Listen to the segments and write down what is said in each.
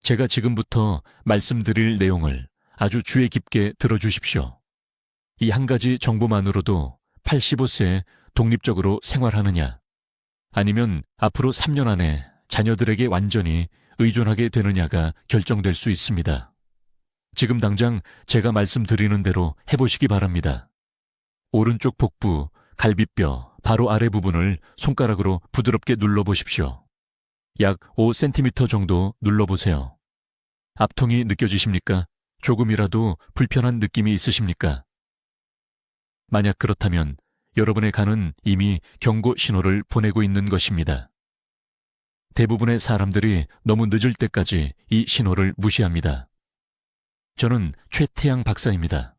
제가 지금부터 말씀드릴 내용을 아주 주의 깊게 들어주십시오. 이 한 가지 정보만으로도 85세에 독립적으로 생활하느냐, 아니면 앞으로 3년 안에 자녀들에게 완전히 의존하게 되느냐가 결정될 수 있습니다. 지금 당장 제가 말씀드리는 대로 해보시기 바랍니다. 오른쪽 복부, 갈비뼈, 바로 아래 부분을 손가락으로 부드럽게 눌러보십시오. 약 5cm 정도 눌러보세요. 압통이 느껴지십니까? 조금이라도 불편한 느낌이 있으십니까? 만약 그렇다면 여러분의 간은 이미 경고 신호를 보내고 있는 것입니다. 대부분의 사람들이 너무 늦을 때까지 이 신호를 무시합니다. 저는 최태양 박사입니다.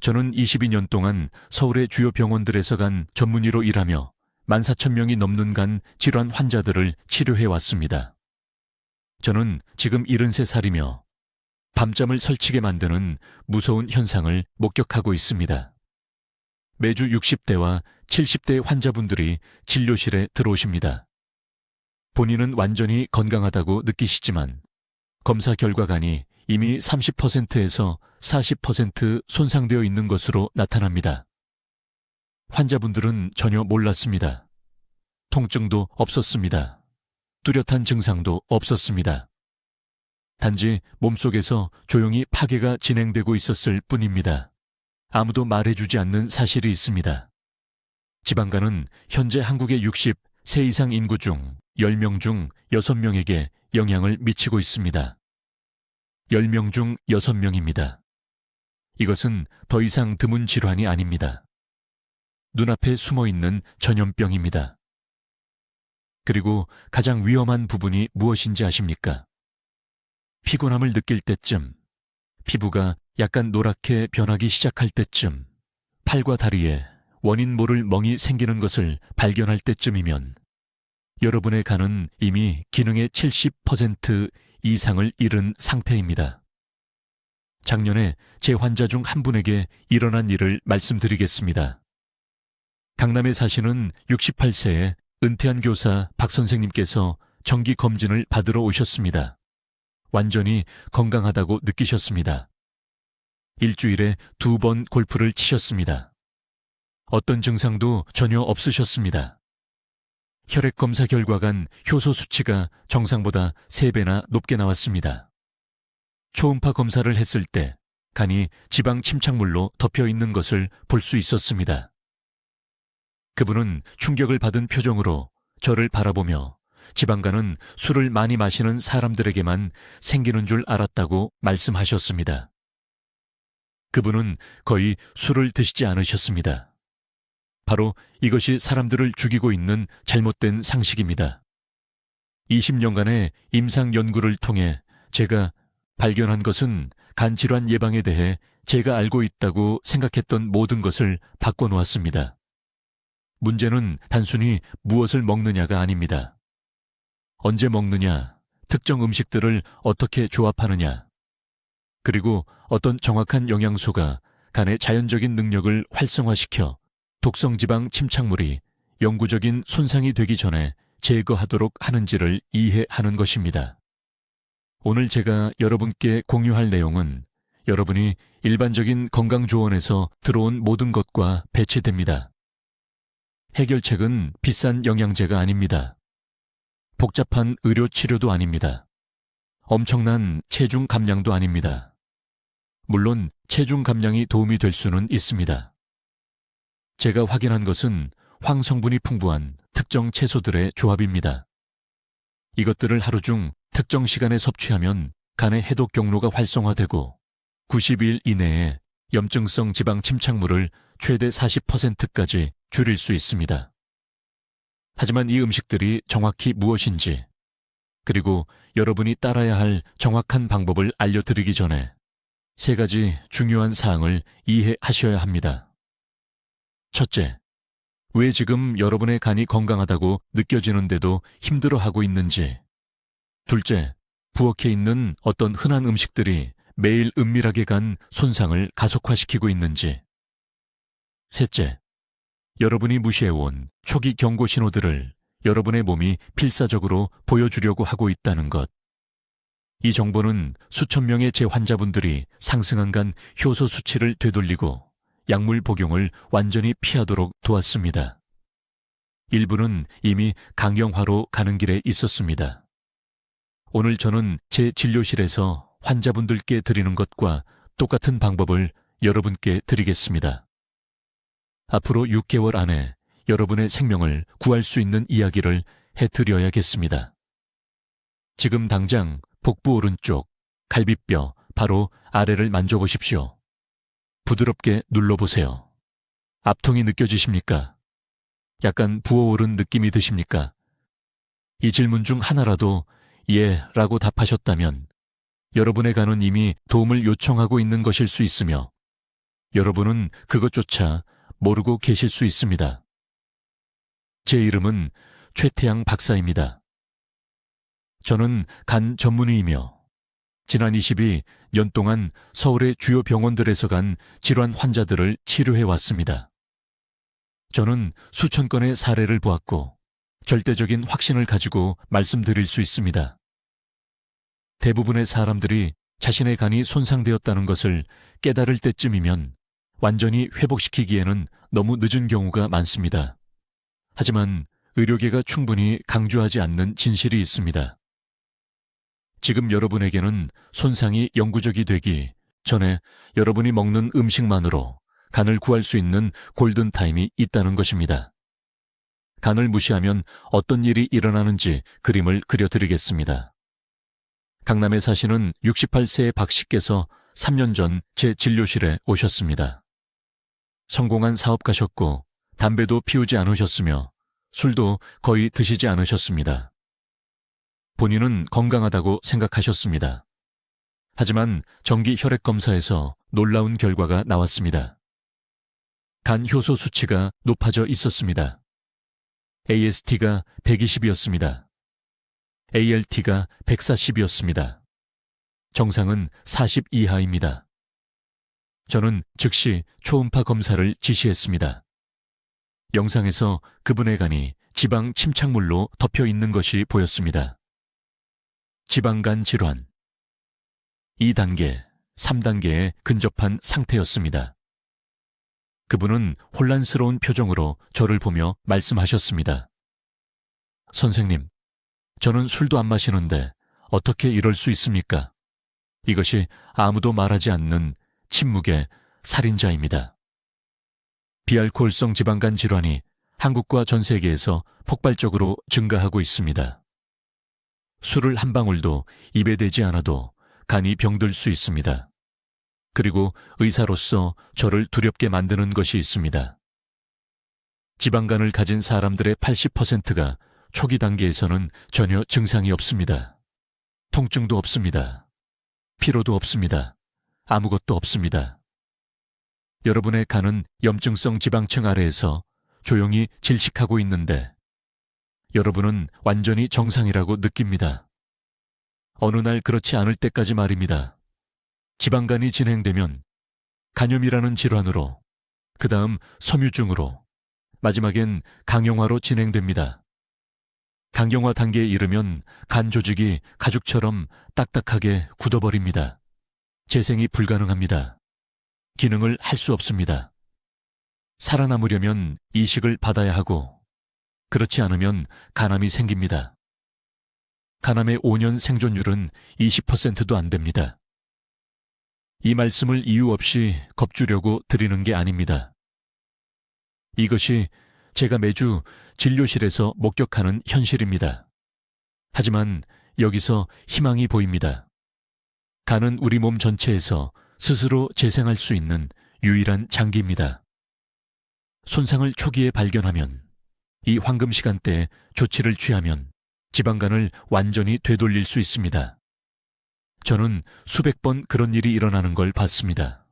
저는 22년 동안 서울의 주요 병원들에서 간 전문의로 일하며 14,000명이 넘는 간 질환 환자들을 치료해 왔습니다. 저는 지금 73살이며 밤잠을 설치게 만드는 무서운 현상을 목격하고 있습니다. 매주 60대와 70대 환자분들이 진료실에 들어오십니다. 본인은 완전히 건강하다고 느끼시지만 검사 결과간이 이미 30%에서 40% 손상되어 있는 것으로 나타납니다. 환자분들은 전혀 몰랐습니다. 통증도 없었습니다. 뚜렷한 증상도 없었습니다. 단지 몸속에서 조용히 파괴가 진행되고 있었을 뿐입니다. 아무도 말해주지 않는 사실이 있습니다. 지방간은 현재 한국의 60세 이상 인구 중 10명 중 6명에게 영향을 미치고 있습니다. 10명 중 6명입니다. 이것은 더 이상 드문 질환이 아닙니다. 눈앞에 숨어있는 전염병입니다. 그리고 가장 위험한 부분이 무엇인지 아십니까? 피곤함을 느낄 때쯤, 피부가 약간 노랗게 변하기 시작할 때쯤, 팔과 다리에 원인 모를 멍이 생기는 것을 발견할 때쯤이면 여러분의 간은 이미 기능의 70% 이상을 잃은 상태입니다. 작년에 제 환자 중 한 분에게 일어난 일을 말씀드리겠습니다. 강남에 사시는 68세의 은퇴한 교사 박 선생님께서 정기 검진을 받으러 오셨습니다. 완전히 건강하다고 느끼셨습니다. 일주일에 2번 골프를 치셨습니다. 어떤 증상도 전혀 없으셨습니다. 혈액 검사 결과간 효소 수치가 정상보다 3배나 높게 나왔습니다. 초음파 검사를 했을 때 간이 지방 침착물로 덮여 있는 것을 볼 수 있었습니다. 그분은 충격을 받은 표정으로 저를 바라보며 지방간은 술을 많이 마시는 사람들에게만 생기는 줄 알았다고 말씀하셨습니다. 그분은 거의 술을 드시지 않으셨습니다. 바로 이것이 사람들을 죽이고 있는 잘못된 상식입니다. 20년간의 임상 연구를 통해 제가 발견한 것은 간질환 예방에 대해 제가 알고 있다고 생각했던 모든 것을 바꿔놓았습니다. 문제는 단순히 무엇을 먹느냐가 아닙니다. 언제 먹느냐, 특정 음식들을 어떻게 조합하느냐, 그리고 어떤 정확한 영양소가 간의 자연적인 능력을 활성화시켜 독성지방 침착물이 영구적인 손상이 되기 전에 제거하도록 하는지를 이해하는 것입니다. 오늘 제가 여러분께 공유할 내용은 여러분이 일반적인 건강조언에서 들어온 모든 것과 배치됩니다. 해결책은 비싼 영양제가 아닙니다. 복잡한 의료치료도 아닙니다. 엄청난 체중 감량도 아닙니다. 물론 체중 감량이 도움이 될 수는 있습니다. 제가 확인한 것은 황성분이 풍부한 특정 채소들의 조합입니다. 이것들을 하루 중 특정 시간에 섭취하면 간의 해독 경로가 활성화되고 90일 이내에 염증성 지방 침착물을 최대 40%까지 줄일 수 있습니다. 하지만 이 음식들이 정확히 무엇인지, 그리고 여러분이 따라야 할 정확한 방법을 알려드리기 전에 3가지 중요한 사항을 이해하셔야 합니다. 첫째, 왜 지금 여러분의 간이 건강하다고 느껴지는데도 힘들어하고 있는지. 둘째, 부엌에 있는 어떤 흔한 음식들이 매일 은밀하게 간 손상을 가속화시키고 있는지. 셋째, 여러분이 무시해온 초기 경고 신호들을 여러분의 몸이 필사적으로 보여주려고 하고 있다는 것. 이 정보는 수천 명의 제 환자분들이 상승한 간 효소 수치를 되돌리고 약물 복용을 완전히 피하도록 도왔습니다. 일부는 이미 강경화로 가는 길에 있었습니다. 오늘 저는 제 진료실에서 환자분들께 드리는 것과 똑같은 방법을 여러분께 드리겠습니다. 앞으로 6개월 안에 여러분의 생명을 구할 수 있는 이야기를 해드려야겠습니다. 지금 당장 복부 오른쪽 갈비뼈 바로 아래를 만져보십시오. 부드럽게 눌러보세요. 압통이 느껴지십니까? 약간 부어오른 느낌이 드십니까? 이 질문 중 하나라도 예 라고 답하셨다면 여러분의 간은 이미 도움을 요청하고 있는 것일 수 있으며 여러분은 그것조차 모르고 계실 수 있습니다. 제 이름은 최태양 박사입니다. 저는 간 전문의이며 지난 22년 동안 서울의 주요 병원들에서 간 질환 환자들을 치료해 왔습니다. 저는 수천 건의 사례를 보았고 절대적인 확신을 가지고 말씀드릴 수 있습니다. 대부분의 사람들이 자신의 간이 손상되었다는 것을 깨달을 때쯤이면 완전히 회복시키기에는 너무 늦은 경우가 많습니다. 하지만 의료계가 충분히 강조하지 않는 진실이 있습니다. 지금 여러분에게는 손상이 영구적이 되기 전에 여러분이 먹는 음식만으로 간을 구할 수 있는 골든타임이 있다는 것입니다. 간을 무시하면 어떤 일이 일어나는지 그림을 그려드리겠습니다. 강남에 사시는 68세의 박 씨께서 3년 전 제 진료실에 오셨습니다. 성공한 사업가셨고 담배도 피우지 않으셨으며 술도 거의 드시지 않으셨습니다. 본인은 건강하다고 생각하셨습니다. 하지만 정기 혈액 검사에서 놀라운 결과가 나왔습니다. 간 효소 수치가 높아져 있었습니다. AST가 120이었습니다. ALT가 140이었습니다. 정상은 40 이하입니다. 저는 즉시 초음파 검사를 지시했습니다. 영상에서 그분의 간이 지방 침착물로 덮여 있는 것이 보였습니다. 지방간 질환 2단계, 3단계에 근접한 상태였습니다. 그분은 혼란스러운 표정으로 저를 보며 말씀하셨습니다. 선생님, 저는 술도 안 마시는데 어떻게 이럴 수 있습니까? 이것이 아무도 말하지 않는 침묵의 살인자입니다. 비알코올성 지방간 질환이 한국과 전 세계에서 폭발적으로 증가하고 있습니다. 술을 한 방울도 입에 대지 않아도 간이 병들 수 있습니다. 그리고 의사로서 저를 두렵게 만드는 것이 있습니다. 지방간을 가진 사람들의 80%가 초기 단계에서는 전혀 증상이 없습니다. 통증도 없습니다. 피로도 없습니다. 아무것도 없습니다. 여러분의 간은 염증성 지방층 아래에서 조용히 질식하고 있는데 여러분은 완전히 정상이라고 느낍니다. 어느 날 그렇지 않을 때까지 말입니다. 지방간이 진행되면 간염이라는 질환으로, 그 다음 섬유증으로, 마지막엔 강경화로 진행됩니다. 강경화 단계에 이르면 간 조직이 가죽처럼 딱딱하게 굳어버립니다. 재생이 불가능합니다. 기능을 할 수 없습니다. 살아남으려면 이식을 받아야 하고, 그렇지 않으면 간암이 생깁니다. 간암의 5년 생존율은 20%도 안 됩니다. 이 말씀을 이유 없이 겁주려고 드리는 게 아닙니다. 이것이 제가 매주 진료실에서 목격하는 현실입니다. 하지만 여기서 희망이 보입니다. 간은 우리 몸 전체에서 스스로 재생할 수 있는 유일한 장기입니다. 손상을 초기에 발견하면, 이 황금 시간대에 조치를 취하면 지방간을 완전히 되돌릴 수 있습니다. 저는 수백 번 그런 일이 일어나는 걸 봤습니다.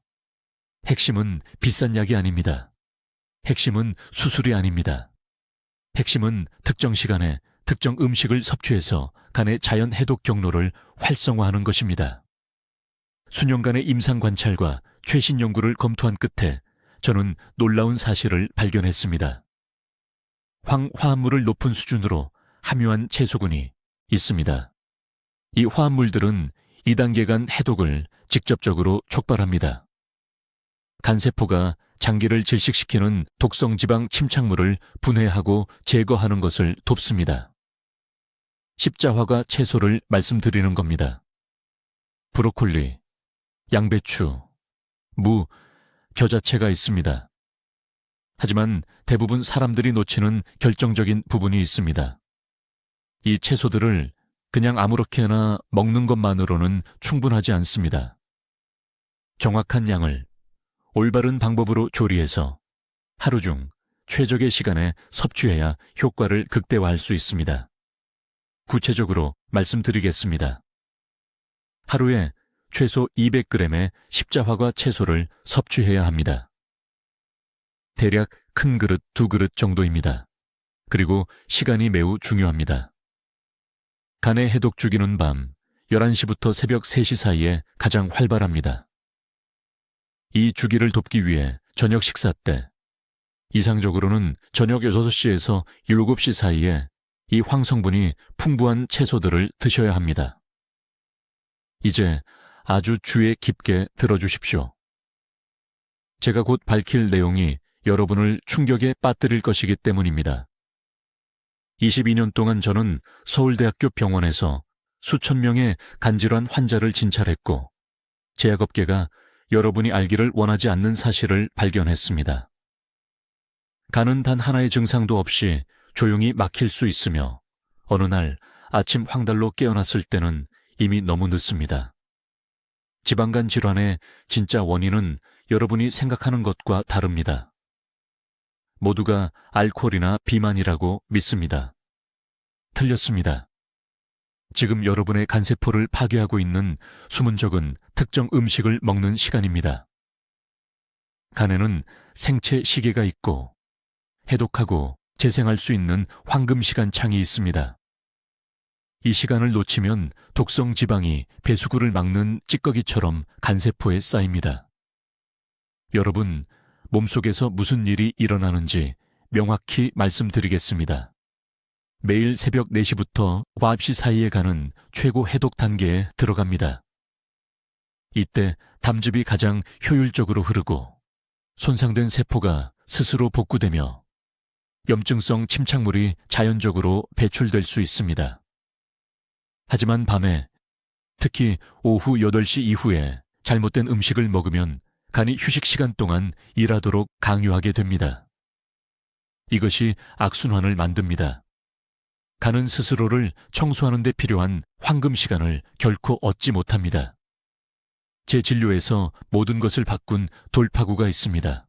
핵심은 비싼 약이 아닙니다. 핵심은 수술이 아닙니다. 핵심은 특정 시간에 특정 음식을 섭취해서 간의 자연 해독 경로를 활성화하는 것입니다. 수년간의 임상 관찰과 최신 연구를 검토한 끝에 저는 놀라운 사실을 발견했습니다. 황화합물을 높은 수준으로 함유한 채소군이 있습니다. 이 화합물들은 2단계 간 해독을 직접적으로 촉발합니다. 간세포가 장기를 질식시키는 독성지방 침착물을 분해하고 제거하는 것을 돕습니다. 십자화과 채소를 말씀드리는 겁니다. 브로콜리, 양배추, 무, 겨자채가 있습니다. 하지만 대부분 사람들이 놓치는 결정적인 부분이 있습니다. 이 채소들을 그냥 아무렇게나 먹는 것만으로는 충분하지 않습니다. 정확한 양을 올바른 방법으로 조리해서 하루 중 최적의 시간에 섭취해야 효과를 극대화할 수 있습니다. 구체적으로 말씀드리겠습니다. 하루에 최소 200g의 십자화과 채소를 섭취해야 합니다. 대략 큰 그릇 2그릇 정도입니다. 그리고 시간이 매우 중요합니다. 간의 해독 주기는 밤 11시부터 새벽 3시 사이에 가장 활발합니다. 이 주기를 돕기 위해 저녁 식사 때, 이상적으로는 저녁 6시에서 7시 사이에 이 황성분이 풍부한 채소들을 드셔야 합니다. 이제 아주 주의 깊게 들어주십시오. 제가 곧 밝힐 내용이 여러분을 충격에 빠뜨릴 것이기 때문입니다. 22년 동안 저는 서울대학교 병원에서 수천 명의 간질환 환자를 진찰했고, 제약업계가 여러분이 알기를 원하지 않는 사실을 발견했습니다. 간은 단 하나의 증상도 없이 조용히 막힐 수 있으며, 어느 날 아침 황달로 깨어났을 때는 이미 너무 늦습니다. 지방간 질환의 진짜 원인은 여러분이 생각하는 것과 다릅니다. 모두가 알코올이나 비만이라고 믿습니다. 틀렸습니다. 지금 여러분의 간세포를 파괴하고 있는 숨은 적은 특정 음식을 먹는 시간입니다. 간에는 생체 시계가 있고 해독하고 재생할 수 있는 황금 시간창이 있습니다. 이 시간을 놓치면 독성 지방이 배수구를 막는 찌꺼기처럼 간세포에 쌓입니다. 여러분, 몸속에서 무슨 일이 일어나는지 명확히 말씀드리겠습니다. 매일 새벽 4시부터 화합시 사이에 가는 최고 해독 단계에 들어갑니다. 이때 담즙이 가장 효율적으로 흐르고 손상된 세포가 스스로 복구되며 염증성 침착물이 자연적으로 배출될 수 있습니다. 하지만 밤에, 특히 오후 8시 이후에 잘못된 음식을 먹으면 간이 휴식 시간 동안 일하도록 강요하게 됩니다. 이것이 악순환을 만듭니다. 간은 스스로를 청소하는 데 필요한 황금 시간을 결코 얻지 못합니다. 제 진료에서 모든 것을 바꾼 돌파구가 있습니다.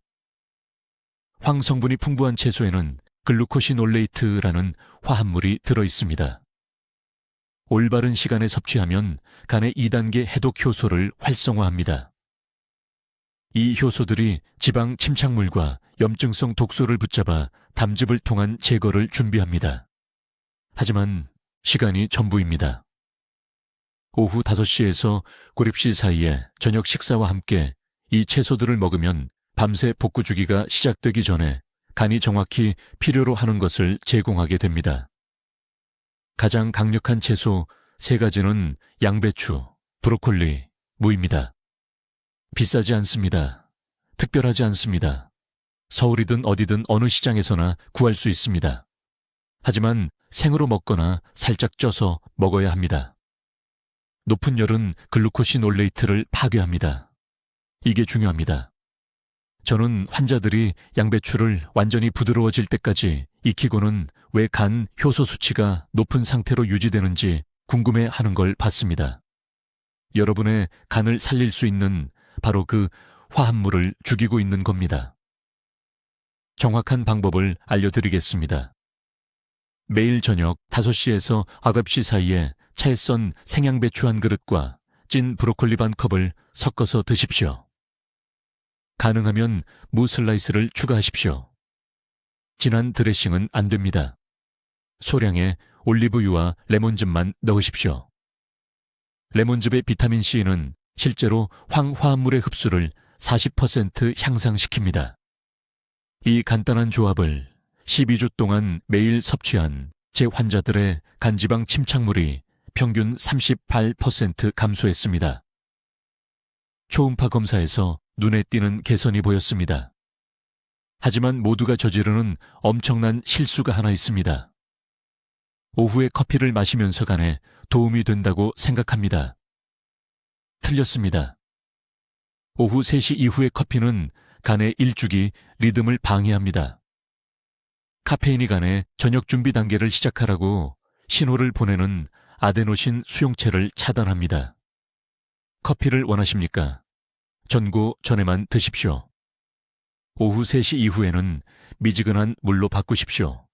황성분이 풍부한 채소에는 글루코시놀레이트라는 화합물이 들어있습니다. 올바른 시간에 섭취하면 간의 2단계 해독 효소를 활성화합니다. 이 효소들이 지방 침착물과 염증성 독소를 붙잡아 담즙을 통한 제거를 준비합니다. 하지만 시간이 전부입니다. 오후 5시에서 9시 사이에 저녁 식사와 함께 이 채소들을 먹으면 밤새 복구 주기가 시작되기 전에 간이 정확히 필요로 하는 것을 제공하게 됩니다. 가장 강력한 채소 3가지는 양배추, 브로콜리, 무입니다. 비싸지 않습니다. 특별하지 않습니다. 서울이든 어디든 어느 시장에서나 구할 수 있습니다. 하지만 생으로 먹거나 살짝 쪄서 먹어야 합니다. 높은 열은 글루코시놀레이트를 파괴합니다. 이게 중요합니다. 저는 환자들이 양배추를 완전히 부드러워질 때까지 익히고는 왜 간 효소 수치가 높은 상태로 유지되는지 궁금해하는 걸 봤습니다. 여러분의 간을 살릴 수 있는 바로 그 화합물을 죽이고 있는 겁니다. 정확한 방법을 알려드리겠습니다. 매일 저녁 5시에서 9시 사이에 차에 썬 생양배추 한 그릇과 찐 브로콜리 반 컵을 섞어서 드십시오. 가능하면 무 슬라이스를 추가하십시오. 진한 드레싱은 안 됩니다. 소량의 올리브유와 레몬즙만 넣으십시오. 레몬즙의 비타민C는 실제로 황화합물의 흡수를 40% 향상시킵니다. 이 간단한 조합을 12주 동안 매일 섭취한 제 환자들의 간지방 침착물이 평균 38% 감소했습니다. 초음파 검사에서 눈에 띄는 개선이 보였습니다. 하지만 모두가 저지르는 엄청난 실수가 하나 있습니다. 오후에 커피를 마시면서 간에 도움이 된다고 생각합니다. 틀렸습니다. 오후 3시 이후의 커피는 간의 일주기 리듬을 방해합니다. 카페인이 간에 저녁 준비 단계를 시작하라고 신호를 보내는 아데노신 수용체를 차단합니다. 커피를 원하십니까? 전고 전에만 드십시오. 오후 3시 이후에는 미지근한 물로 바꾸십시오.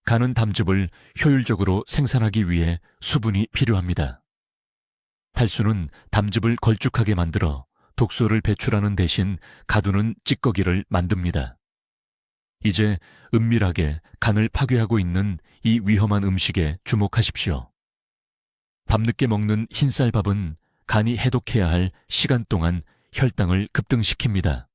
간은 담즙을 효율적으로 생산하기 위해 수분이 필요합니다. 탈수는 담즙을 걸쭉하게 만들어 독소를 배출하는 대신 가두는 찌꺼기를 만듭니다. 이제 은밀하게 간을 파괴하고 있는 이 위험한 음식에 주목하십시오. 밤늦게 먹는 흰쌀밥은 간이 해독해야 할 시간 동안 혈당을 급등시킵니다.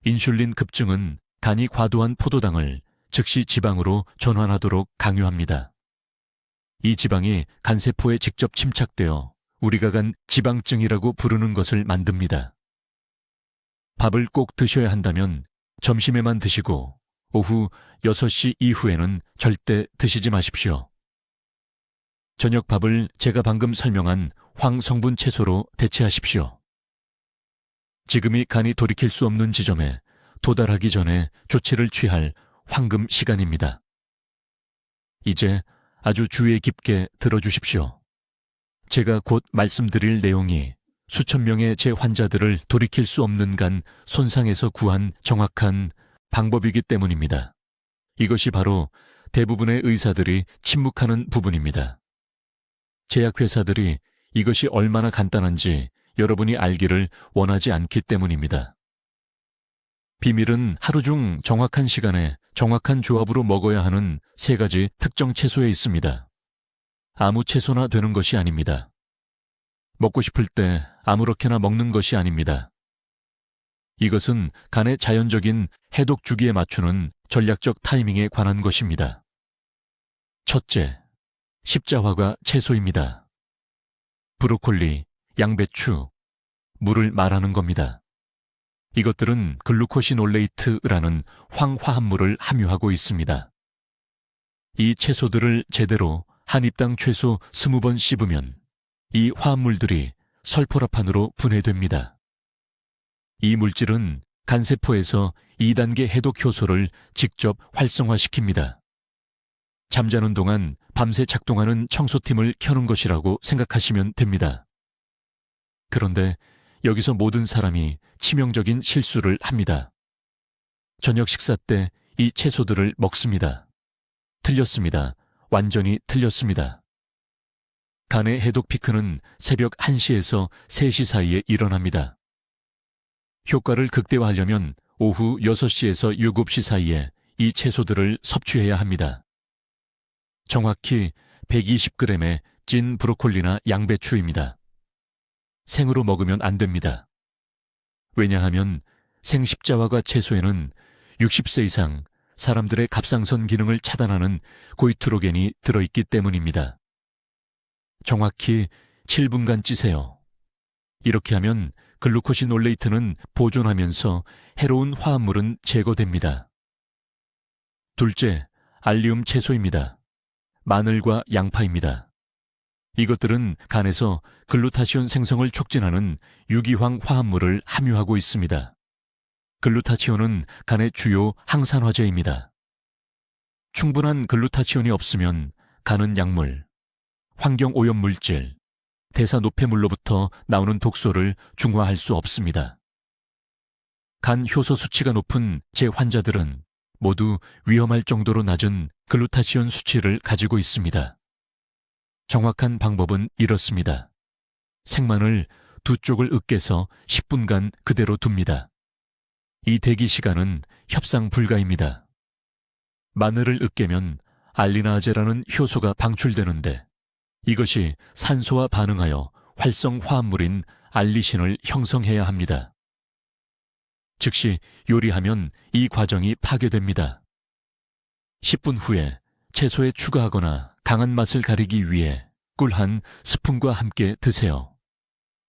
인슐린 급증은 간이 과도한 포도당을 즉시 지방으로 전환하도록 강요합니다. 이 지방이 간세포에 직접 침착되어 우리가 간 지방증이라고 부르는 것을 만듭니다. 밥을 꼭 드셔야 한다면 점심에만 드시고 오후 6시 이후에는 절대 드시지 마십시오. 저녁 밥을 제가 방금 설명한 황성분 채소로 대체하십시오. 지금이 간이 돌이킬 수 없는 지점에 도달하기 전에 조치를 취할 황금 시간입니다. 이제 아주 주의 깊게 들어주십시오. 제가 곧 말씀드릴 내용이 수천 명의 제 환자들을 돌이킬 수 없는 간 손상에서 구한 정확한 방법이기 때문입니다. 이것이 바로 대부분의 의사들이 침묵하는 부분입니다. 제약회사들이 이것이 얼마나 간단한지 여러분이 알기를 원하지 않기 때문입니다. 비밀은 하루 중 정확한 시간에 정확한 조합으로 먹어야 하는 3가지 특정 채소에 있습니다. 아무 채소나 되는 것이 아닙니다. 먹고 싶을 때 아무렇게나 먹는 것이 아닙니다. 이것은 간의 자연적인 해독 주기에 맞추는 전략적 타이밍에 관한 것입니다. 첫째, 십자화과 채소입니다. 브로콜리, 양배추, 물을 말하는 겁니다. 이것들은 글루코시놀레이트라는 황화합물을 함유하고 있습니다. 이 채소들을 제대로 한 입당 최소 20번 씹으면 이 화합물들이 설포라판으로 분해됩니다. 이 물질은 간세포에서 2단계 해독 효소를 직접 활성화시킵니다. 잠자는 동안 밤새 작동하는 청소팀을 켜는 것이라고 생각하시면 됩니다. 그런데 여기서 모든 사람이 치명적인 실수를 합니다. 저녁 식사 때 이 채소들을 먹습니다. 틀렸습니다. 완전히 틀렸습니다. 간의 해독 피크는 새벽 1시에서 3시 사이에 일어납니다. 효과를 극대화하려면 오후 6시에서 7시 사이에 이 채소들을 섭취해야 합니다. 정확히 120g의 찐 브로콜리나 양배추입니다. 생으로 먹으면 안 됩니다. 왜냐하면 생십자화과 채소에는 60세 이상 사람들의 갑상선 기능을 차단하는 고이트로겐이 들어있기 때문입니다. 정확히 7분간 찌세요. 이렇게 하면 글루코시놀레이트는 보존하면서 해로운 화합물은 제거됩니다. 둘째, 알리움 채소입니다. 마늘과 양파입니다. 이것들은 간에서 글루타치온 생성을 촉진하는 유기황 화합물을 함유하고 있습니다. 글루타치온은 간의 주요 항산화제입니다. 충분한 글루타치온이 없으면 간은 약물, 환경오염물질, 대사노폐물로부터 나오는 독소를 중화할 수 없습니다. 간 효소 수치가 높은 제 환자들은 모두 위험할 정도로 낮은 글루타치온 수치를 가지고 있습니다. 정확한 방법은 이렇습니다. 생마늘 2쪽을 으깨서 10분간 그대로 둡니다. 이 대기 시간은 협상 불가입니다. 마늘을 으깨면 알리나아제라는 효소가 방출되는데 이것이 산소와 반응하여 활성 화합물인 알리신을 형성해야 합니다. 즉시 요리하면 이 과정이 파괴됩니다. 10분 후에 채소에 추가하거나 강한 맛을 가리기 위해 꿀 한 스푼과 함께 드세요.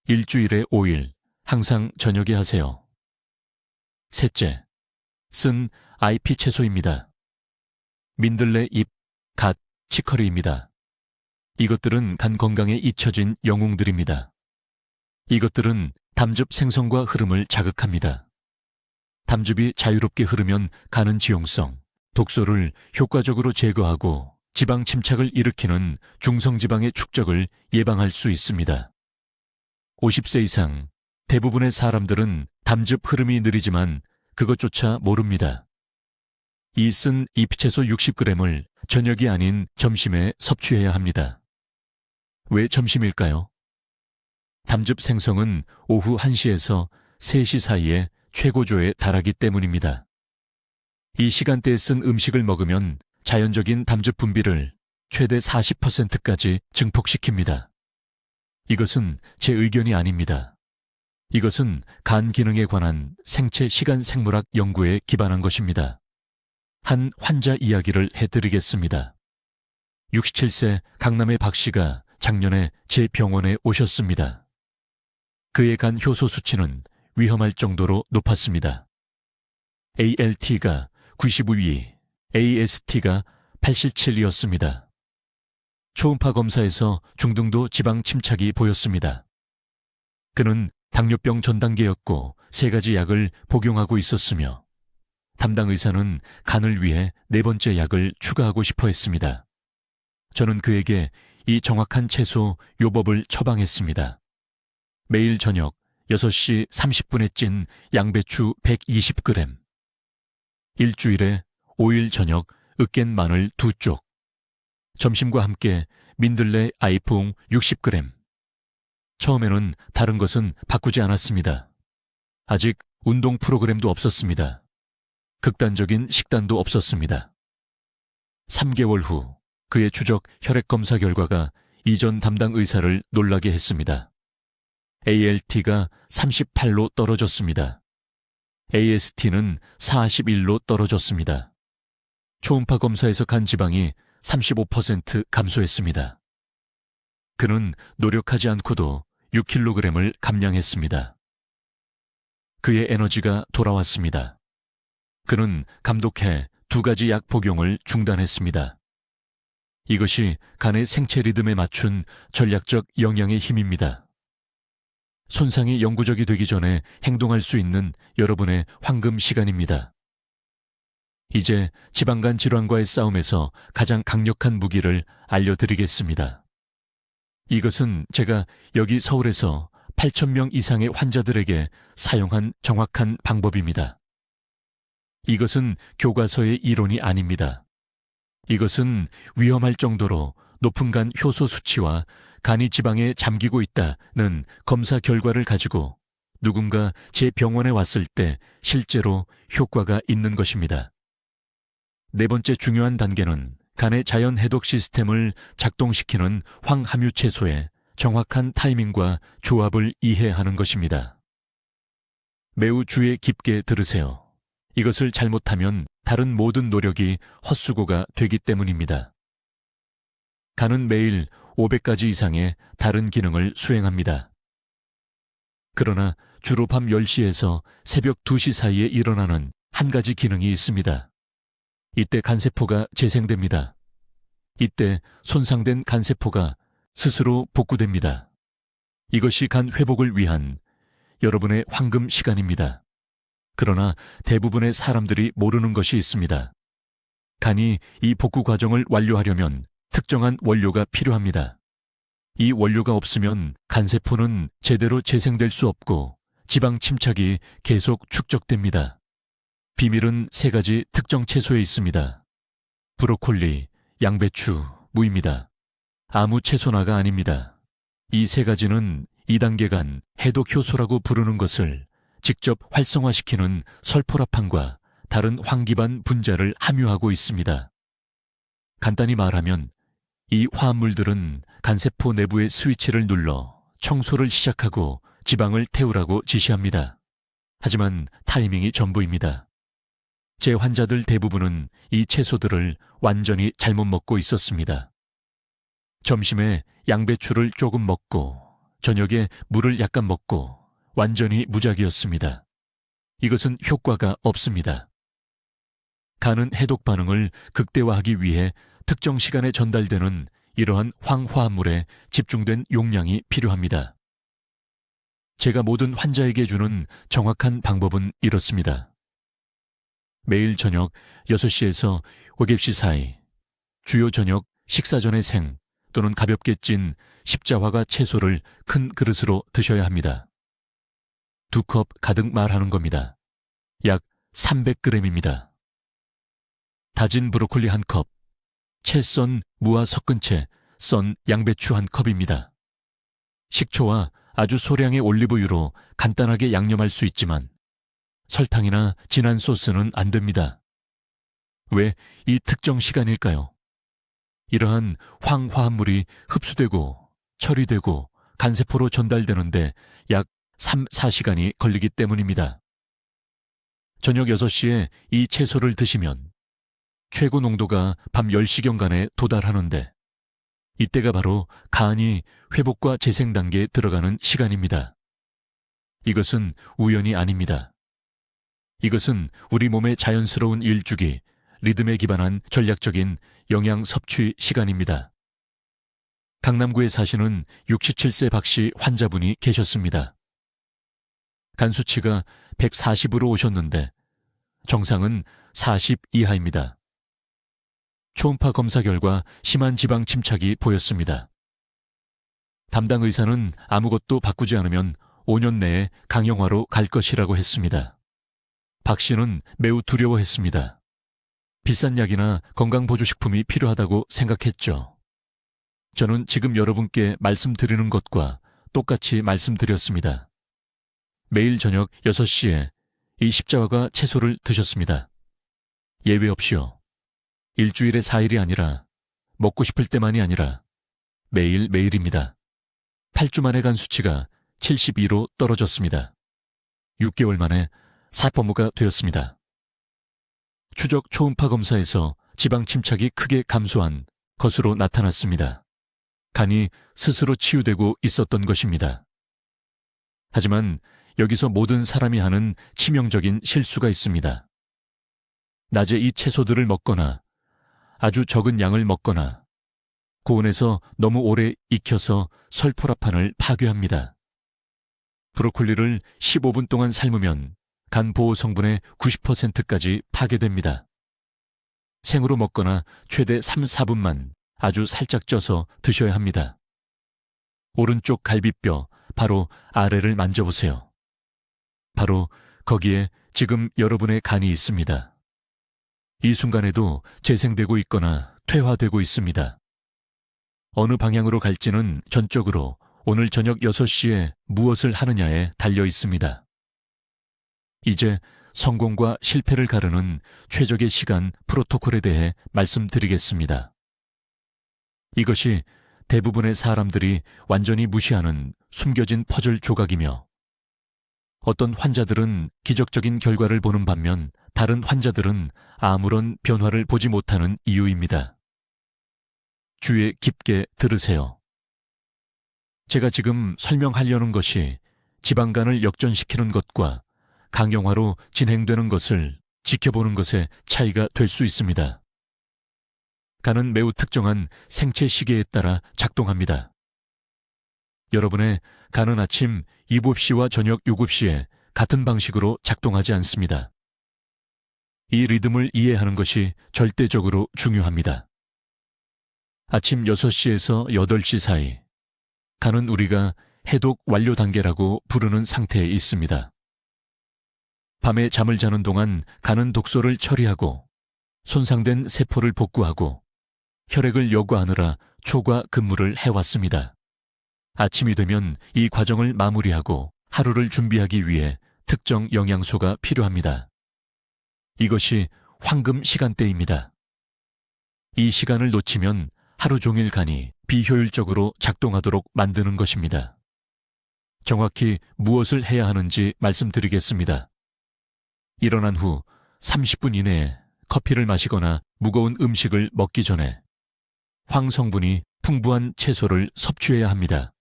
일주일에 5일, 항상 저녁에 하세요. 셋째, 쓴 IP 채소입니다. 민들레 잎, 갓, 치커리입니다. 이것들은 간 건강에 잊혀진 영웅들입니다. 이것들은 담즙 생성과 흐름을 자극합니다. 담즙이 자유롭게 흐르면 간은 지용성, 독소를 효과적으로 제거하고 지방 침착을 일으키는 중성지방의 축적을 예방할 수 있습니다. 50세 이상 대부분의 사람들은 담즙 흐름이 느리지만 그것조차 모릅니다. 이 쓴 잎채소 60g을 저녁이 아닌 점심에 섭취해야 합니다. 왜 점심일까요? 담즙 생성은 오후 1시에서 3시 사이에 최고조에 달하기 때문입니다. 이 시간대에 쓴 음식을 먹으면 자연적인 담즙 분비를 최대 40%까지 증폭시킵니다. 이것은 제 의견이 아닙니다. 이것은 간 기능에 관한 생체 시간 생물학 연구에 기반한 것입니다. 한 환자 이야기를 해드리겠습니다. 67세 강남의 박 씨가 작년에 제 병원에 오셨습니다. 그의 간 효소 수치는 위험할 정도로 높았습니다. ALT가 92, AST가 87이었습니다. 초음파 검사에서 중등도 지방 침착이 보였습니다. 그는 당뇨병 전 단계였고 3가지 약을 복용하고 있었으며 담당 의사는 간을 위해 4번째 약을 추가하고 싶어 했습니다. 저는 그에게 이 정확한 채소 요법을 처방했습니다. 매일 저녁 6시 30분에 찐 양배추 120g, 일주일에 5일 저녁 으깬 마늘 2쪽, 점심과 함께 민들레 아이풍 60g. 처음에는 다른 것은 바꾸지 않았습니다. 아직 운동 프로그램도 없었습니다. 극단적인 식단도 없었습니다. 3개월 후 그의 추적 혈액 검사 결과가 이전 담당 의사를 놀라게 했습니다. ALT가 38로 떨어졌습니다. AST는 41로 떨어졌습니다. 초음파 검사에서 간 지방이 35% 감소했습니다. 그는 노력하지 않고도 6kg을 감량했습니다. 그의 에너지가 돌아왔습니다. 그는 감독해 2가지 약 복용을 중단했습니다. 이것이 간의 생체 리듬에 맞춘 전략적 영양의 힘입니다. 손상이 영구적이 되기 전에 행동할 수 있는 여러분의 황금 시간입니다. 이제 지방간 질환과의 싸움에서 가장 강력한 무기를 알려드리겠습니다. 이것은 제가 여기 서울에서 8,000명 이상의 환자들에게 사용한 정확한 방법입니다. 이것은 교과서의 이론이 아닙니다. 이것은 위험할 정도로 높은 간 효소 수치와 간이 지방에 잠기고 있다는 검사 결과를 가지고 누군가 제 병원에 왔을 때 실제로 효과가 있는 것입니다. 4번째 중요한 단계는 간의 자연 해독 시스템을 작동시키는 황함유 채소의 정확한 타이밍과 조합을 이해하는 것입니다. 매우 주의 깊게 들으세요. 이것을 잘못하면 다른 모든 노력이 헛수고가 되기 때문입니다. 간은 매일 500가지 이상의 다른 기능을 수행합니다. 그러나 주로 밤 10시에서 새벽 2시 사이에 일어나는 한 가지 기능이 있습니다. 이때 간세포가 재생됩니다. 이때 손상된 간세포가 스스로 복구됩니다. 이것이 간 회복을 위한 여러분의 황금 시간입니다. 그러나 대부분의 사람들이 모르는 것이 있습니다. 간이 이 복구 과정을 완료하려면 특정한 원료가 필요합니다. 이 원료가 없으면 간세포는 제대로 재생될 수 없고 지방 침착이 계속 축적됩니다. 비밀은 3가지 특정 채소에 있습니다. 브로콜리, 양배추, 무입니다. 아무 채소나가 아닙니다. 이 3가지는 2단계 간 해독 효소라고 부르는 것을 직접 활성화시키는 설포라판과 다른 황기반 분자를 함유하고 있습니다. 간단히 말하면 이 화합물들은 간세포 내부의 스위치를 눌러 청소를 시작하고 지방을 태우라고 지시합니다. 하지만 타이밍이 전부입니다. 제 환자들 대부분은 이 채소들을 완전히 잘못 먹고 있었습니다. 점심에 양배추를 조금 먹고 저녁에 물을 약간 먹고 완전히 무작위였습니다. 이것은 효과가 없습니다. 간은 해독 반응을 극대화하기 위해 특정 시간에 전달되는 이러한 황화합물에 집중된 용량이 필요합니다. 제가 모든 환자에게 주는 정확한 방법은 이렇습니다. 매일 저녁 6시에서 5시 사이, 주요 저녁 식사 전에 생 또는 가볍게 찐 십자화과 채소를 큰 그릇으로 드셔야 합니다. 2컵 가득 말하는 겁니다. 약 300g입니다. 다진 브로콜리 1컵, 채 썬 무와 섞은 채 썬 양배추 1컵입니다. 식초와 아주 소량의 올리브유로 간단하게 양념할 수 있지만 설탕이나 진한 소스는 안 됩니다. 왜 이 특정 시간일까요? 이러한 황화합물이 흡수되고 처리되고 간세포로 전달되는데 약 3, 4시간이 걸리기 때문입니다. 저녁 6시에 이 채소를 드시면 최고 농도가 밤 10시경간에 도달하는데 이때가 바로 간이 회복과 재생 단계에 들어가는 시간입니다. 이것은 우연이 아닙니다. 이것은 우리 몸의 자연스러운 일주기, 리듬에 기반한 전략적인 영양 섭취 시간입니다. 강남구에 사시는 67세 박씨 환자분이 계셨습니다. 간 수치가 140으로 오셨는데 정상은 40 이하입니다. 초음파 검사 결과 심한 지방 침착이 보였습니다. 담당 의사는 아무것도 바꾸지 않으면 5년 내에 강형화로 갈 것이라고 했습니다. 박 씨는 매우 두려워했습니다. 비싼 약이나 건강보조식품이 필요하다고 생각했죠. 저는 지금 여러분께 말씀드리는 것과 똑같이 말씀드렸습니다. 매일 저녁 6시에 이 십자화과 채소를 드셨습니다. 예외 없이요. 일주일에 4일이 아니라 먹고 싶을 때만이 아니라 매일매일입니다. 8주 만에 간 수치가 72로 떨어졌습니다. 6개월 만에 사포무가 되었습니다. 추적 초음파 검사에서 지방 침착이 크게 감소한 것으로 나타났습니다. 간이 스스로 치유되고 있었던 것입니다. 하지만 여기서 모든 사람이 하는 치명적인 실수가 있습니다. 낮에 이 채소들을 먹거나 아주 적은 양을 먹거나 고온에서 너무 오래 익혀서 설포라판을 파괴합니다. 브로콜리를 15분 동안 삶으면 간 보호 성분의 90%까지 파괴됩니다. 생으로 먹거나 최대 3, 4분만 아주 살짝 쪄서 드셔야 합니다. 오른쪽 갈비뼈 바로 아래를 만져보세요. 바로 거기에 지금 여러분의 간이 있습니다. 이 순간에도 재생되고 있거나 퇴화되고 있습니다. 어느 방향으로 갈지는 전적으로 오늘 저녁 6시에 무엇을 하느냐에 달려 있습니다. 이제 성공과 실패를 가르는 최적의 시간 프로토콜에 대해 말씀드리겠습니다. 이것이 대부분의 사람들이 완전히 무시하는 숨겨진 퍼즐 조각이며 어떤 환자들은 기적적인 결과를 보는 반면 다른 환자들은 아무런 변화를 보지 못하는 이유입니다. 주의 깊게 들으세요. 제가 지금 설명하려는 것이 지방간을 역전시키는 것과 강형화로 진행되는 것을 지켜보는 것의 차이가 될 수 있습니다. 간은 매우 특정한 생체 시계에 따라 작동합니다. 여러분의 간은 아침 7시와 저녁 7시에 같은 방식으로 작동하지 않습니다. 이 리듬을 이해하는 것이 절대적으로 중요합니다. 아침 6시에서 8시 사이, 간은 우리가 해독 완료 단계라고 부르는 상태에 있습니다. 밤에 잠을 자는 동안 간은 독소를 처리하고 손상된 세포를 복구하고 혈액을 여과하느라 초과 근무를 해왔습니다. 아침이 되면 이 과정을 마무리하고 하루를 준비하기 위해 특정 영양소가 필요합니다. 이것이 황금 시간대입니다. 이 시간을 놓치면 하루 종일 간이 비효율적으로 작동하도록 만드는 것입니다. 정확히 무엇을 해야 하는지 말씀드리겠습니다. 일어난 후 30분 이내에 커피를 마시거나 무거운 음식을 먹기 전에 황성분이 풍부한 채소를 섭취해야 합니다.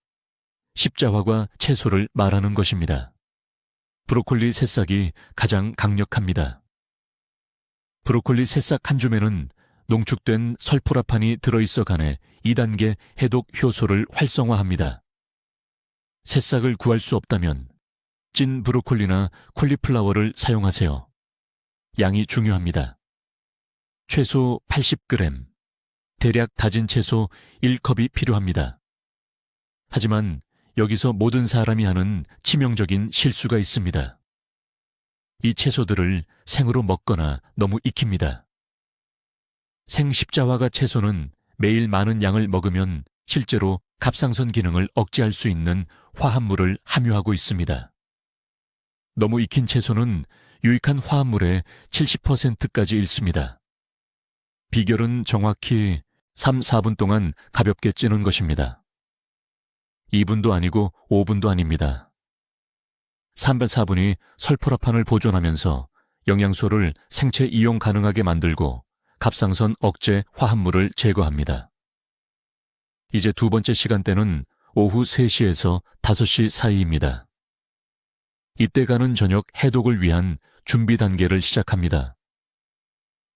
십자화과 채소를 말하는 것입니다. 브로콜리 새싹이 가장 강력합니다. 브로콜리 새싹 한 줌에는 농축된 설포라판이 들어있어 간에 2단계 해독 효소를 활성화합니다. 새싹을 구할 수 없다면 찐 브로콜리나 콜리플라워를 사용하세요. 양이 중요합니다. 최소 80g, 대략 다진 채소 1컵이 필요합니다. 하지만 여기서 모든 사람이 하는 치명적인 실수가 있습니다. 이 채소들을 생으로 먹거나 너무 익힙니다. 생십자화과 채소는 매일 많은 양을 먹으면 실제로 갑상선 기능을 억제할 수 있는 화합물을 함유하고 있습니다. 너무 익힌 채소는 유익한 화합물의 70%까지 잃습니다. 비결은 정확히 3, 4분 동안 가볍게 찌는 것입니다. 2분도 아니고 5분도 아닙니다. 3, 4분이 설포라판을 보존하면서 영양소를 생체 이용 가능하게 만들고 갑상선 억제 화합물을 제거합니다. 이제 두 번째 시간대는 오후 3시에서 5시 사이입니다. 이때 가는 저녁 해독을 위한 준비 단계를 시작합니다.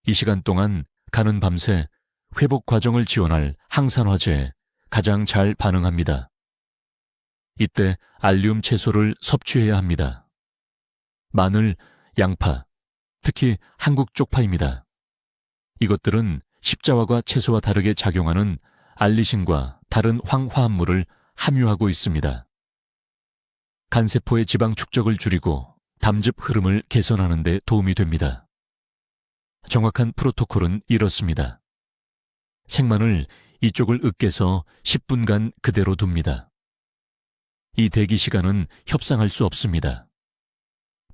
이 시간 동안 가는 밤새 회복 과정을 지원할 항산화제에 가장 잘 반응합니다. 이때 알리움 채소를 섭취해야 합니다. 마늘, 양파, 특히 한국 쪽파입니다. 이것들은 십자화과 채소와 다르게 작용하는 알리신과 다른 황화합물을 함유하고 있습니다. 간세포의 지방 축적을 줄이고 담즙 흐름을 개선하는 데 도움이 됩니다. 정확한 프로토콜은 이렇습니다. 생마늘 이쪽을 으깨서 10분간 그대로 둡니다. 이 대기 시간은 협상할 수 없습니다.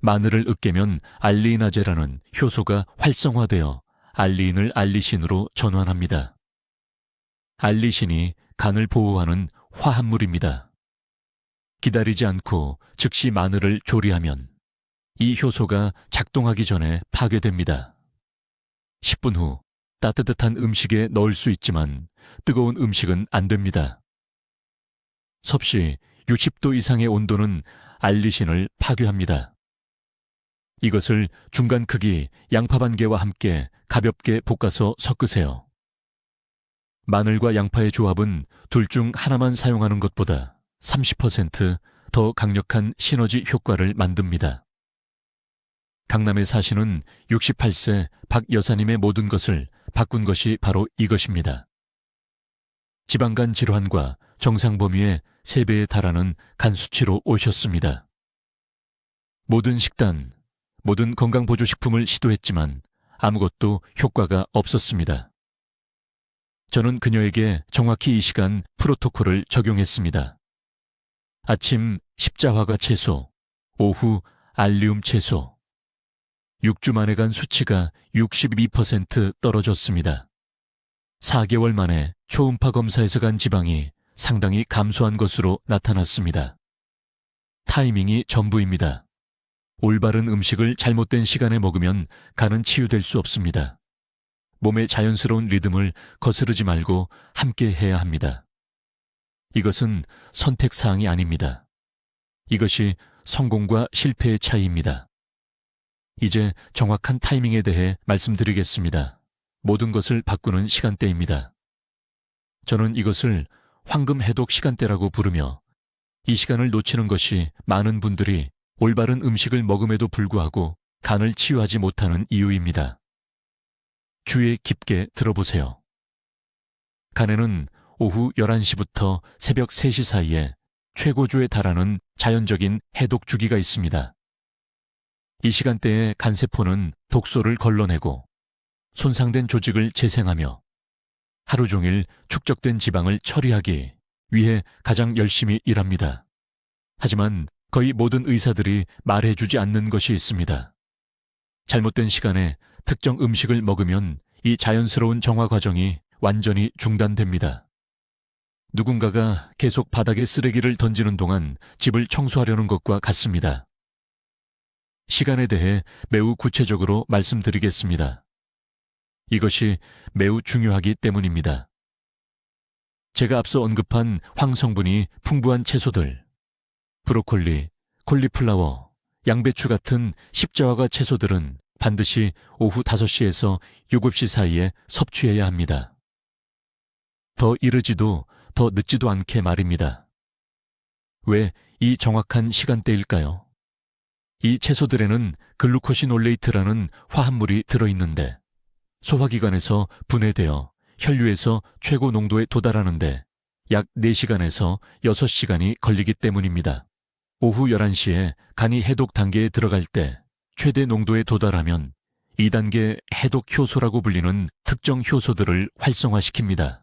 마늘을 으깨면 알리나제라는 효소가 활성화되어 알리인을 알리신으로 전환합니다. 알리신이 간을 보호하는 화합물입니다. 기다리지 않고 즉시 마늘을 조리하면 이 효소가 작동하기 전에 파괴됩니다. 10분 후 따뜻한 음식에 넣을 수 있지만 뜨거운 음식은 안 됩니다. 섭씨 60도 이상의 온도는 알리신을 파괴합니다. 이것을 중간 크기 양파 반 개와 함께 가볍게 볶아서 섞으세요. 마늘과 양파의 조합은 둘 중 하나만 사용하는 것보다 30% 강력한 시너지 효과를 만듭니다. 강남에 사시는 68세 박 여사님의 모든 것을 바꾼 것이 바로 이것입니다. 지방간 질환과 정상 범위의 3배에 달하는 간 수치로 오셨습니다. 모든 식단, 모든 건강보조식품을 시도했지만 아무것도 효과가 없었습니다. 저는 그녀에게 정확히 이 시간 프로토콜을 적용했습니다. 아침 십자화과 채소, 오후 알리움 채소. 6주 만에 간 수치가 62% 떨어졌습니다. 4개월 만에 초음파 검사에서 간 지방이 상당히 감소한 것으로 나타났습니다. 타이밍이 전부입니다. 올바른 음식을 잘못된 시간에 먹으면 간은 치유될 수 없습니다. 몸의 자연스러운 리듬을 거스르지 말고 함께 해야 합니다. 이것은 선택사항이 아닙니다. 이것이 성공과 실패의 차이입니다. 이제 정확한 타이밍에 대해 말씀드리겠습니다. 모든 것을 바꾸는 시간대입니다. 저는 이것을 황금 해독 시간대라고 부르며 이 시간을 놓치는 것이 많은 분들이 올바른 음식을 먹음에도 불구하고 간을 치유하지 못하는 이유입니다. 주의 깊게 들어보세요. 간에는 오후 11시부터 새벽 3시 사이에 최고주에 달하는 자연적인 해독 주기가 있습니다. 이 시간대에 간세포는 독소를 걸러내고 손상된 조직을 재생하며 하루 종일 축적된 지방을 처리하기 위해 가장 열심히 일합니다. 하지만 거의 모든 의사들이 말해주지 않는 것이 있습니다. 잘못된 시간에 특정 음식을 먹으면 이 자연스러운 정화 과정이 완전히 중단됩니다. 누군가가 계속 바닥에 쓰레기를 던지는 동안 집을 청소하려는 것과 같습니다. 시간에 대해 매우 구체적으로 말씀드리겠습니다. 이것이 매우 중요하기 때문입니다. 제가 앞서 언급한 황성분이 풍부한 채소들, 브로콜리, 콜리플라워, 양배추 같은 십자화과 채소들은 반드시 오후 5시에서 7시 사이에 섭취해야 합니다. 더 이르지도 더 늦지도 않게 말입니다. 왜 이 정확한 시간대일까요? 이 채소들에는 글루코시놀레이트라는 화합물이 들어있는데 소화기관에서 분해되어 혈류에서 최고 농도에 도달하는데 약 4시간에서 6시간이 걸리기 때문입니다. 오후 11시에 간이 해독 단계에 들어갈 때 최대 농도에 도달하면 2단계 해독 효소라고 불리는 특정 효소들을 활성화시킵니다.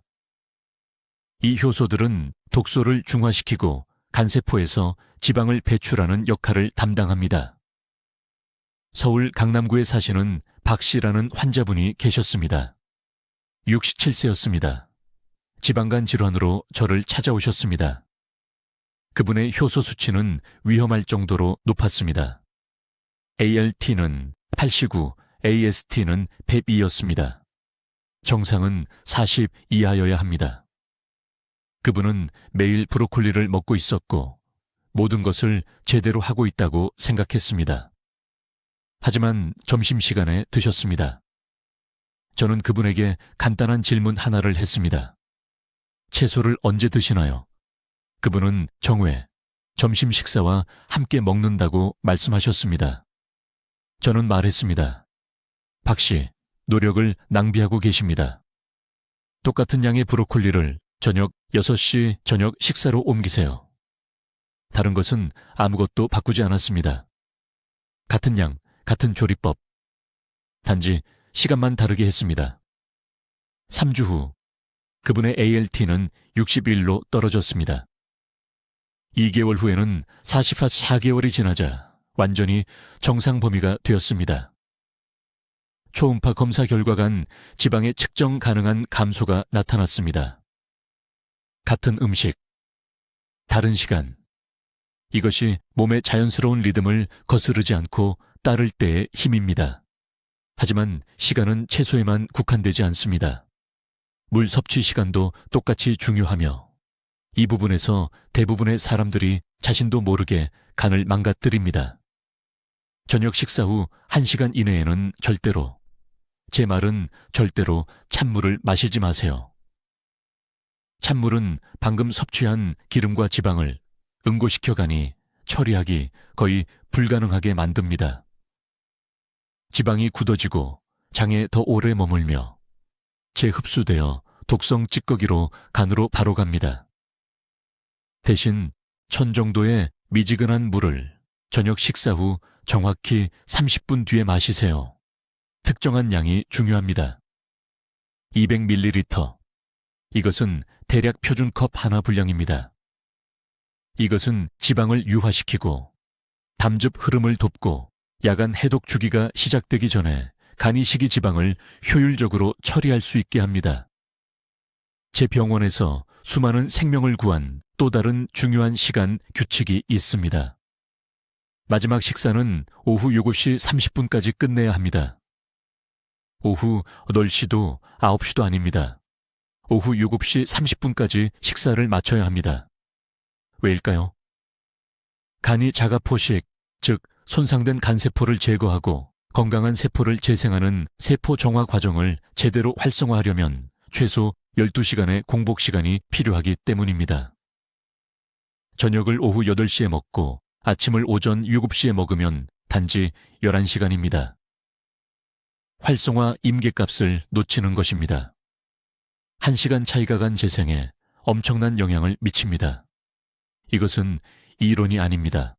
이 효소들은 독소를 중화시키고 간세포에서 지방을 배출하는 역할을 담당합니다. 서울 강남구에 사시는 박 씨라는 환자분이 계셨습니다. 67세였습니다. 지방간 질환으로 저를 찾아오셨습니다. 그분의 효소 수치는 위험할 정도로 높았습니다. ALT는 89, AST는 102였습니다. 정상은 40 이하여야 합니다. 그분은 매일 브로콜리를 먹고 있었고 모든 것을 제대로 하고 있다고 생각했습니다. 하지만 점심시간에 드셨습니다. 저는 그분에게 간단한 질문 하나를 했습니다. 채소를 언제 드시나요? 그분은 정회, 점심 식사와 함께 먹는다고 말씀하셨습니다. 저는 말했습니다. 박 씨, 노력을 낭비하고 계십니다. 똑같은 양의 브로콜리를 저녁 6시 저녁 식사로 옮기세요. 다른 것은 아무것도 바꾸지 않았습니다. 같은 양, 같은 조리법. 단지 시간만 다르게 했습니다. 3주 후, 그분의 ALT는 61로 떨어졌습니다. 2개월 후에는 44개월이 지나자 완전히 정상 범위가 되었습니다. 초음파 검사 결과간 지방의 측정 가능한 감소가 나타났습니다. 같은 음식, 다른 시간. 이것이 몸의 자연스러운 리듬을 거스르지 않고 따를 때의 힘입니다. 하지만 시간은 채소에만 국한되지 않습니다. 물 섭취 시간도 똑같이 중요하며 이 부분에서 대부분의 사람들이 자신도 모르게 간을 망가뜨립니다. 저녁 식사 후 1시간 이내에는 절대로, 제 말은 절대로 찬물을 마시지 마세요. 찬물은 방금 섭취한 기름과 지방을 응고시켜 가니 처리하기 거의 불가능하게 만듭니다. 지방이 굳어지고 장에 더 오래 머물며 재흡수되어 독성 찌꺼기로 간으로 바로 갑니다. 대신 1000 정도의 미지근한 물을 저녁 식사 후 정확히 30분 뒤에 마시세요. 특정한 양이 중요합니다. 200ml. 이것은 대략 표준 컵 하나 분량입니다. 이것은 지방을 유화시키고 담즙 흐름을 돕고 야간 해독 주기가 시작되기 전에 간이 식이 지방을 효율적으로 처리할 수 있게 합니다. 제 병원에서 수많은 생명을 구한 또 다른 중요한 시간 규칙이 있습니다. 마지막 식사는 오후 7시 30분까지 끝내야 합니다. 오후 8시도 9시도 아닙니다. 오후 7시 30분까지 식사를 마쳐야 합니다. 왜일까요? 간이 자가포식, 즉 손상된 간세포를 제거하고 건강한 세포를 재생하는 세포 정화 과정을 제대로 활성화하려면 최소 12시간의 공복 시간이 필요하기 때문입니다. 저녁을 오후 8시에 먹고 아침을 오전 7시에 먹으면 단지 11시간입니다. 활성화 임계값을 놓치는 것입니다. 1시간 차이가 간 재생에 엄청난 영향을 미칩니다. 이것은 이론이 아닙니다.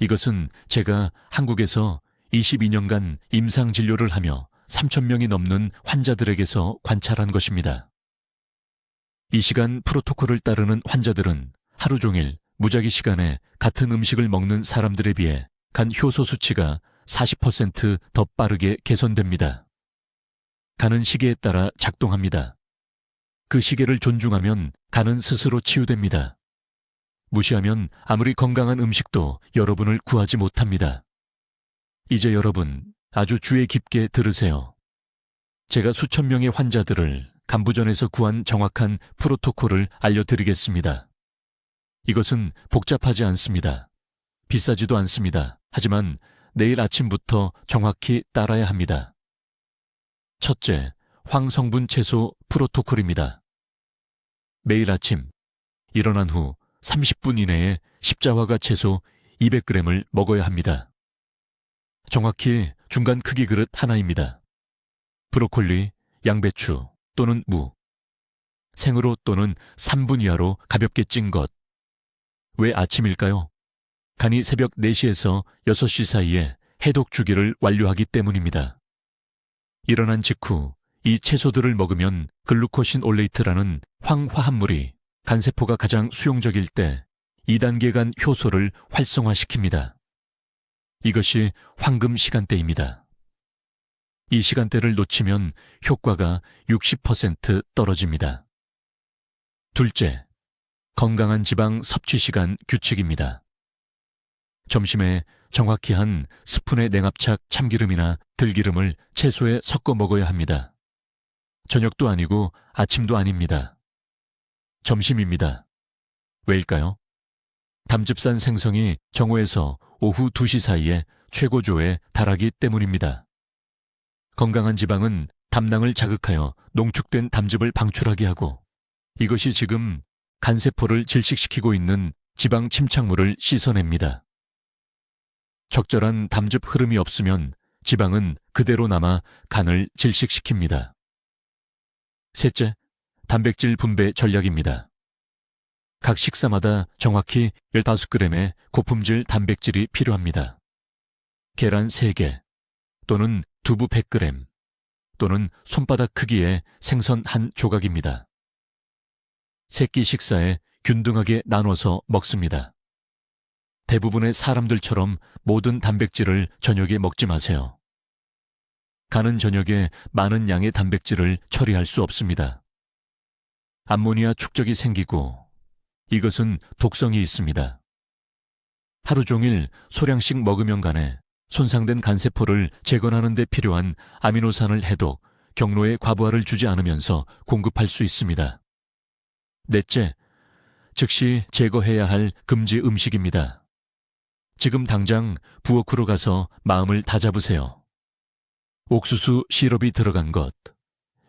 이것은 제가 한국에서 22년간 임상진료를 하며 3,000명이 넘는 환자들에게서 관찰한 것입니다. 이 시간 프로토콜을 따르는 환자들은 하루 종일 무작위 시간에 같은 음식을 먹는 사람들에 비해 간 효소 수치가 40% 더 빠르게 개선됩니다. 간은 시계에 따라 작동합니다. 그 시계를 존중하면 간은 스스로 치유됩니다. 무시하면 아무리 건강한 음식도 여러분을 구하지 못합니다. 이제 여러분 아주 주의 깊게 들으세요. 제가 수천 명의 환자들을 간부전에서 구한 정확한 프로토콜을 알려드리겠습니다. 이것은 복잡하지 않습니다. 비싸지도 않습니다. 하지만 내일 아침부터 정확히 따라야 합니다. 첫째, 황성분 채소 프로토콜입니다. 매일 아침 일어난 후 30분 이내에 십자화가 채소 200g을 먹어야 합니다. 정확히 중간 크기 그릇 하나입니다. 브로콜리, 양배추 또는 무, 생으로 또는 3분 이하로 가볍게 찐 것. 왜 아침일까요? 간이 새벽 4시에서 6시 사이에 해독 주기를 완료하기 때문입니다. 일어난 직후 이 채소들을 먹으면 글루코신 올레이트라는 황화합물이 간세포가 가장 수용적일 때 2단계 간 효소를 활성화시킵니다. 이것이 황금 시간대입니다. 이 시간대를 놓치면 효과가 60% 떨어집니다. 둘째, 건강한 지방 섭취 시간 규칙입니다. 점심에 정확히 한 스푼의 냉합착 참기름이나 들기름을 채소에 섞어 먹어야 합니다. 저녁도 아니고 아침도 아닙니다. 점심입니다. 왜일까요? 담즙산 생성이 정오에서 오후 2시 사이에 최고조에 달하기 때문입니다. 건강한 지방은 담낭을 자극하여 농축된 담즙을 방출하게 하고, 이것이 지금 간세포를 질식시키고 있는 지방 침착물을 씻어냅니다. 적절한 담즙 흐름이 없으면 지방은 그대로 남아 간을 질식시킵니다. 셋째, 단백질 분배 전략입니다. 각 식사마다 정확히 15g의 고품질 단백질이 필요합니다. 계란 3개, 또는 두부 100g, 또는 손바닥 크기의 생선 한 조각입니다. 새끼 식사에 균등하게 나눠서 먹습니다. 대부분의 사람들처럼 모든 단백질을 저녁에 먹지 마세요. 간은 저녁에 많은 양의 단백질을 처리할 수 없습니다. 암모니아 축적이 생기고 이것은 독성이 있습니다. 하루 종일 소량씩 먹으면 간에 손상된 간세포를 재건하는 데 필요한 아미노산을 해독, 경로에 과부하를 주지 않으면서 공급할 수 있습니다. 넷째, 즉시 제거해야 할 금지 음식입니다. 지금 당장 부엌으로 가서 마음을 다잡으세요. 옥수수 시럽이 들어간 것,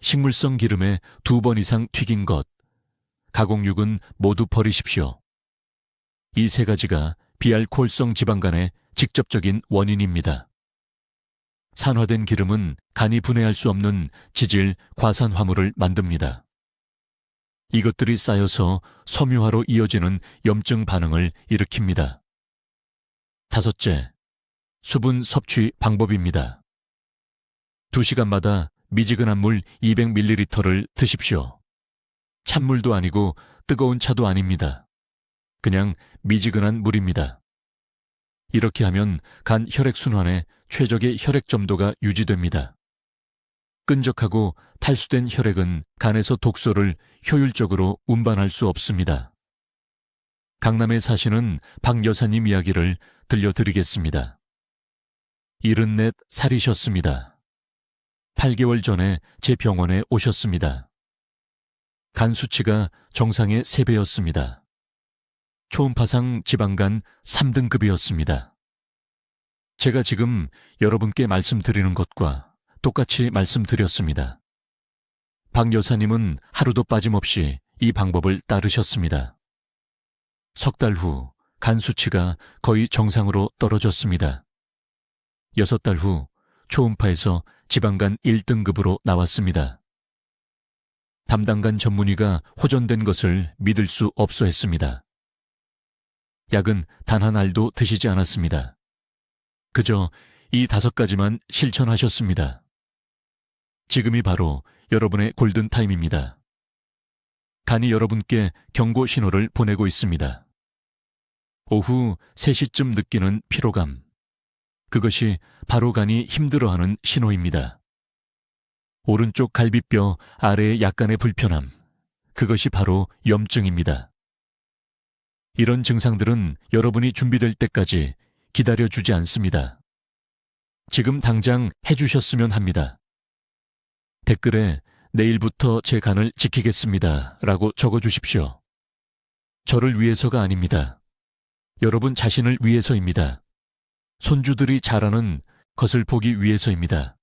식물성 기름에 2번 이상 튀긴 것, 가공육은 모두 버리십시오. 이 3가지가 비알코올성 지방간의 직접적인 원인입니다. 산화된 기름은 간이 분해할 수 없는 지질, 과산화물을 만듭니다. 이것들이 쌓여서 섬유화로 이어지는 염증 반응을 일으킵니다. 다섯째, 수분 섭취 방법입니다. 2시간마다 미지근한 물 200ml를 드십시오. 찬물도 아니고 뜨거운 차도 아닙니다. 그냥 미지근한 물입니다. 이렇게 하면 간 혈액순환에 최적의 혈액 점도가 유지됩니다. 끈적하고 탈수된 혈액은 간에서 독소를 효율적으로 운반할 수 없습니다. 강남에 사시는 박 여사님 이야기를 들려드리겠습니다. 74살이셨습니다. 8개월 전에 제 병원에 오셨습니다. 간 수치가 정상의 3배였습니다. 초음파상 지방간 3등급이었습니다. 제가 지금 여러분께 말씀드리는 것과 똑같이 말씀드렸습니다. 박 여사님은 하루도 빠짐없이 이 방법을 따르셨습니다. 석 달 후 간 수치가 거의 정상으로 떨어졌습니다. 6달 후 초음파에서 지방간 1등급으로 나왔습니다. 담당간 전문의가 호전된 것을 믿을 수 없어 했습니다. 약은 단 한 알도 드시지 않았습니다. 그저 이 5가지만 실천하셨습니다. 지금이 바로 여러분의 골든타임입니다. 간이 여러분께 경고 신호를 보내고 있습니다. 오후 3시쯤 느끼는 피로감. 그것이 바로 간이 힘들어하는 신호입니다. 오른쪽 갈비뼈 아래의 약간의 불편함. 그것이 바로 염증입니다. 이런 증상들은 여러분이 준비될 때까지 기다려주지 않습니다. 지금 당장 해주셨으면 합니다. 댓글에 내일부터 제 간을 지키겠습니다. 라고 적어주십시오. 저를 위해서가 아닙니다. 여러분 자신을 위해서입니다. 손주들이 자라는 것을 보기 위해서입니다.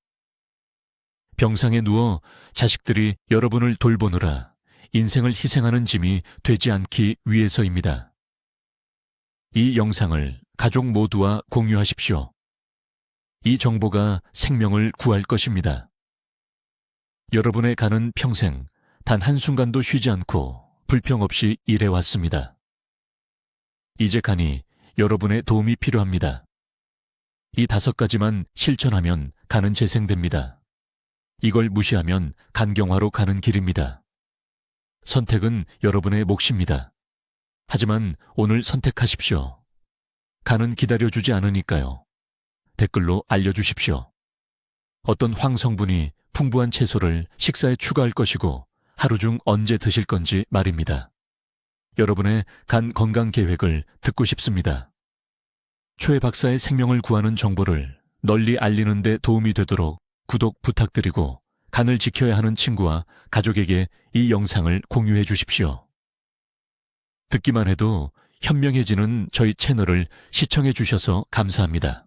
병상에 누워 자식들이 여러분을 돌보느라 인생을 희생하는 짐이 되지 않기 위해서입니다. 이 영상을 가족 모두와 공유하십시오. 이 정보가 생명을 구할 것입니다. 여러분의 간은 평생 단 한순간도 쉬지 않고 불평 없이 일해왔습니다. 이제 간이 여러분의 도움이 필요합니다. 이 5가지만 실천하면 간은 재생됩니다. 이걸 무시하면 간경화로 가는 길입니다. 선택은 여러분의 몫입니다. 하지만 오늘 선택하십시오. 간은 기다려주지 않으니까요. 댓글로 알려주십시오. 어떤 황성분이 풍부한 채소를 식사에 추가할 것이고 하루 중 언제 드실 건지 말입니다. 여러분의 간 건강 계획을 듣고 싶습니다. 최 박사의 생명을 구하는 정보를 널리 알리는 데 도움이 되도록 구독 부탁드리고 간을 지켜야 하는 친구와 가족에게 이 영상을 공유해 주십시오. 듣기만 해도 현명해지는 저희 채널을 시청해 주셔서 감사합니다.